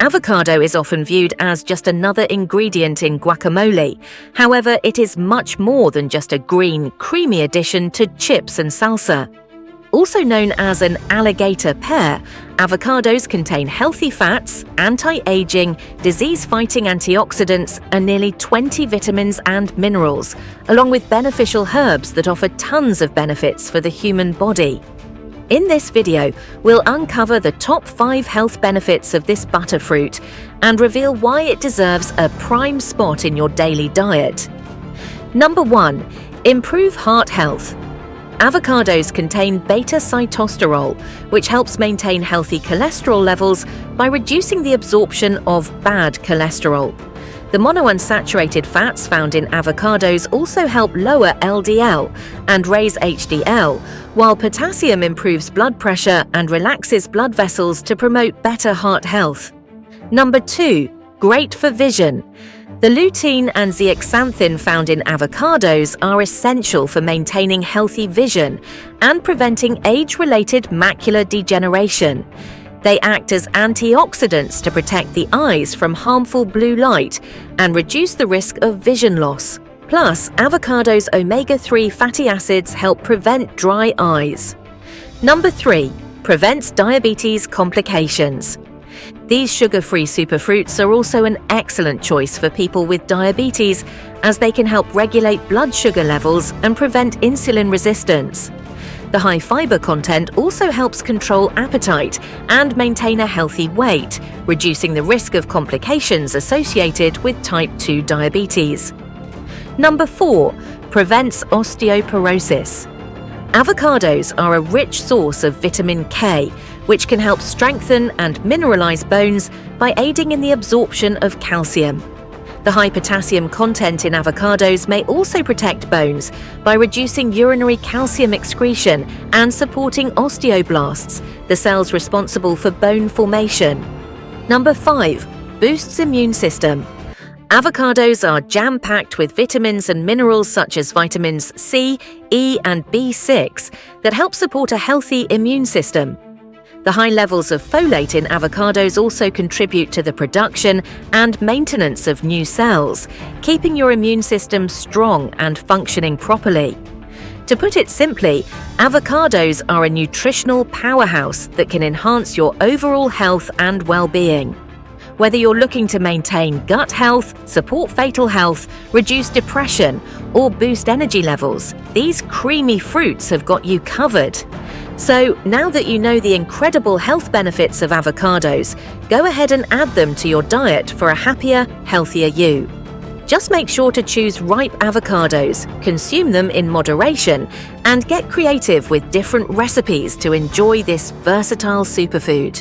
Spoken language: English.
Avocado is often viewed as just another ingredient in guacamole. However, it is much more than just a green, creamy addition to chips and salsa. Also known as an alligator pear, avocados contain healthy fats, anti-aging, disease-fighting antioxidants, and nearly 20 vitamins and minerals, along with beneficial herbs that offer tons of benefits for the human body. In this video, we'll uncover the top 5 health benefits of this butterfruit and reveal why it deserves a prime spot in your daily diet. Number 1. Improve heart health. Avocados contain beta-sitosterol, which helps maintain healthy cholesterol levels by reducing the absorption of bad cholesterol. The monounsaturated fats found in avocados also help lower LDL and raise HDL, while potassium improves blood pressure and relaxes blood vessels to promote better heart health. Number 2. Great for vision. The lutein and zeaxanthin found in avocados are essential for maintaining healthy vision and preventing age-related macular degeneration. They act as antioxidants to protect the eyes from harmful blue light and reduce the risk of vision loss. Plus, avocados' omega-3 fatty acids help prevent dry eyes. Number 3. Prevents diabetes complications. These sugar-free superfruits are also an excellent choice for people with diabetes, as they can help regulate blood sugar levels and prevent insulin resistance. The high fiber content also helps control appetite and maintain a healthy weight, reducing the risk of complications associated with type 2 diabetes. Number 4. Prevents osteoporosis. Avocados are a rich source of vitamin K, which can help strengthen and mineralize bones by aiding in the absorption of calcium. The high potassium content in avocados may also protect bones by reducing urinary calcium excretion and supporting osteoblasts, the cells responsible for bone formation. Number 5. Boosts immune system. Avocados are jam-packed with vitamins and minerals such as vitamins C, E, and B6 that help support a healthy immune system. The high levels of folate in avocados also contribute to the production and maintenance of new cells, keeping your immune system strong and functioning properly. To put it simply, avocados are a nutritional powerhouse that can enhance your overall health and well-being. Whether you're looking to maintain gut health, support fatal health, reduce depression, or boost energy levels, these creamy fruits have got you covered. So, now that you know the incredible health benefits of avocados, go ahead and add them to your diet for a happier, healthier you. Just make sure to choose ripe avocados, consume them in moderation, and get creative with different recipes to enjoy this versatile superfood.